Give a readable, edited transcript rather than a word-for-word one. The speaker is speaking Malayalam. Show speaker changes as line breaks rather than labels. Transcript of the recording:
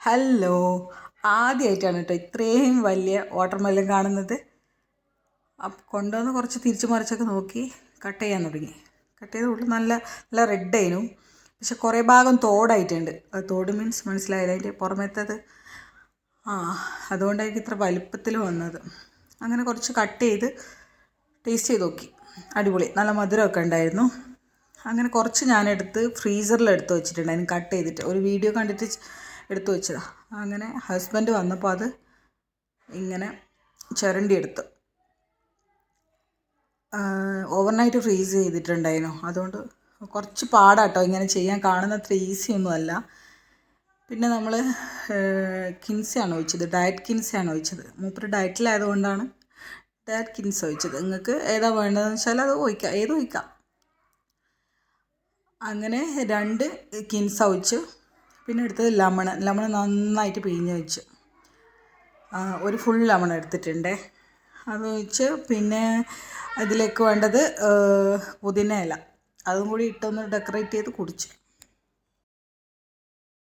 ഹലോ, ആദ്യമായിട്ടാണ് കേട്ടോ ഇത്രയും വലിയ വാട്ടർമെലൺ കാണുന്നത്. അപ്പം കൊണ്ടുവന്ന് കുറച്ച് തിരിച്ച് മറിച്ചൊക്കെ നോക്കി കട്ട് ചെയ്യാൻ തുടങ്ങി. കട്ട് ചെയ്ത് ഉള്ളിൽ നല്ല നല്ല റെഡ് ആയിരുന്നു. പക്ഷെ കുറേ ഭാഗം തോടായിട്ടുണ്ട്. തോട് മീൻസ് മനസ്സിലായില്ല, അതിൻ്റെ പുറമേത്തത്. അതുകൊണ്ടായിരിക്കും ഇത്ര വലുപ്പത്തിൽ വന്നത്. അങ്ങനെ കുറച്ച് കട്ട് ചെയ്ത് ടേസ്റ്റ് ചെയ്ത് നോക്കി. അടിപൊളി, നല്ല മധുരമൊക്കെ ഉണ്ടായിരുന്നു. അങ്ങനെ കുറച്ച് ഞാനെടുത്ത് ഫ്രീസറിൽ എടുത്ത് വെച്ചിട്ടുണ്ടായിരുന്നു കട്ട് ചെയ്തിട്ട്. ഒരു വീഡിയോ കണ്ടിട്ട് എടുത്തു വെച്ചതാണ്. അങ്ങനെ ഹസ്ബൻഡ് വന്നപ്പോൾ അത് ഇങ്ങനെ ചിരണ്ടി എടുത്തു. ഓവർനൈറ്റ് ഫ്രീസ് ചെയ്തിട്ടുണ്ടായിരുന്നു. അതുകൊണ്ട് കുറച്ച് പാടാട്ടോ ഇങ്ങനെ ചെയ്യാൻ. കാണുന്നത്ര ഈസി ഒന്നുമല്ല. പിന്നെ നമ്മൾ കിൻസയാണ് ഒഴിച്ചത്, ഡയറ്റ് കിൻസയാണ് ഒഴിച്ചത്. മൂപ്പര് ഡയറ്റിലായതുകൊണ്ടാണ് ഡയറ്റ് കിൻസ ഒഴിച്ചത്. നിങ്ങൾക്ക് ഏതാ വേണ്ടതെന്ന് വെച്ചാൽ അത് ഒഴിക്കാം, ഏത് ഒഴിക്കാം. അങ്ങനെ 2 കിൻസ ഒഴിച്ച്. പിന്നെ എടുത്തത് ലെമൺ നന്നായിട്ട് പിഴിഞ്ഞ് വെച്ച്. ഒരു ഫുൾ ലെമൺ എടുത്തിട്ടുണ്ടേ, അത് ഒഴിച്ച്. പിന്നെ അതിലേക്ക് വേണ്ടത് പുതിന ഇല, അതും കൂടി ഇട്ടൊന്ന് ഡെക്കറേറ്റ് ചെയ്ത് കുടിച്ച്.